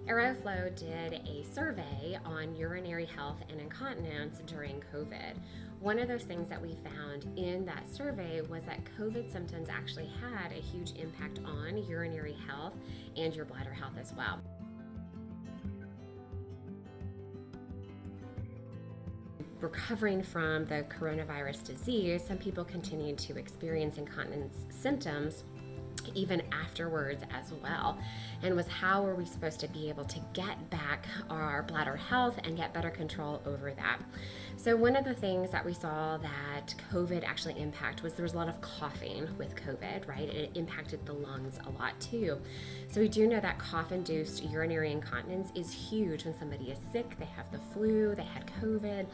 Aeroflow did a survey on urinary health and incontinence during COVID. One of those things that we found in that survey was that COVID symptoms actually had a huge impact on urinary health and your bladder health as well. Recovering from the coronavirus disease, some people continued to experience incontinence symptoms even afterwards as well, and was how are we supposed to be able to get back our bladder health and get better control over that. So one of the things that we saw that COVID actually impacted was there was a lot of coughing with COVID, right? It impacted the lungs a lot too. So we do know that cough-induced urinary incontinence is huge when somebody is sick, they have the flu, they had COVID.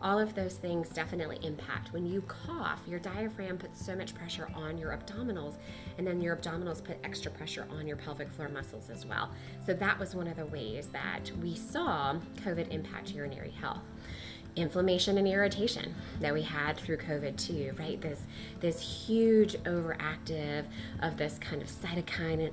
All of those things definitely impact. When you cough, your diaphragm puts so much pressure on your abdominals, and then your abdominals put extra pressure on your pelvic floor muscles as well. So that was one of the ways that we saw COVID impact urinary health. Inflammation and irritation that we had through COVID too, right? This huge overactive of this kind of cytokine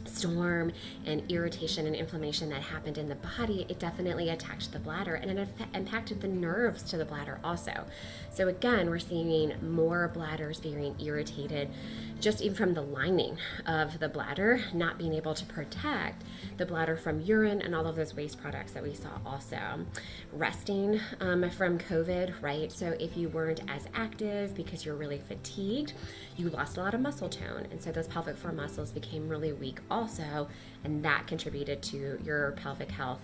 storm and irritation and inflammation that happened in the body. It definitely attacked the bladder, and it impacted the nerves to the bladder also. So again, we're seeing more bladders being irritated just even from the lining of the bladder, not being able to protect the bladder from urine and all of those waste products that we saw also. Resting from COVID, right? So if you weren't as active because you're really fatigued, you lost a lot of muscle tone, and so those pelvic floor muscles became really weak also, and that contributed to your pelvic health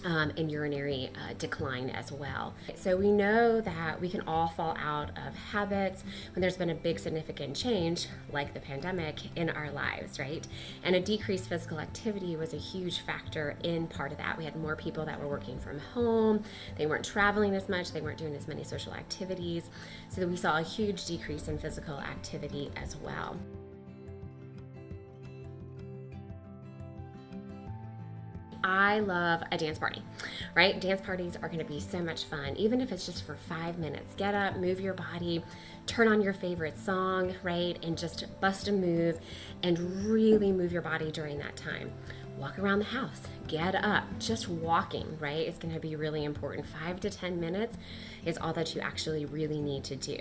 and urinary decline as well. So we know that we can all fall out of habits when there's been a big significant change like the pandemic in our lives, right? And a decreased physical activity was a huge factor in part of that. We had more people that were working from home, they weren't traveling as much, they weren't doing as many social activities, so we saw a huge decrease in physical activity as well. I love a dance party, right? Dance parties are going to be so much fun, even if it's just for 5 minutes. Get up, move your body, turn on your favorite song, right? And just bust a move and really move your body during that time. Walk around the house, get up, just walking, right? It's going to be really important. 5 to 10 minutes is all that you actually really need to do.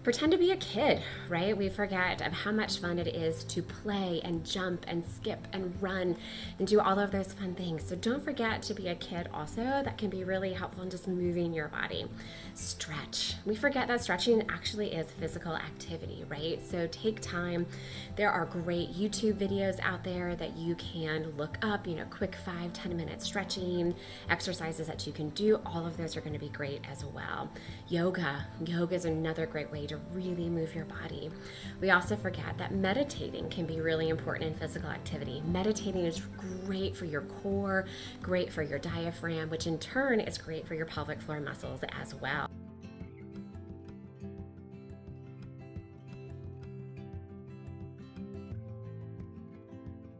Pretend to be a kid, right? We forget of how much fun it is to play and jump and skip and run and do all of those fun things. So don't forget to be a kid also. That can be really helpful in just moving your body. Stretch. We forget that stretching actually is physical activity, right? So take time. There are great YouTube videos out there that you can look up, quick 5-10 minute stretching exercises that you can do. All of those are going to be great as well. Yoga is another great way to really move your body. We also forget that meditating can be really important in physical activity. Meditating is great for your core, great for your diaphragm, which in turn is great for your pelvic floor muscles as well.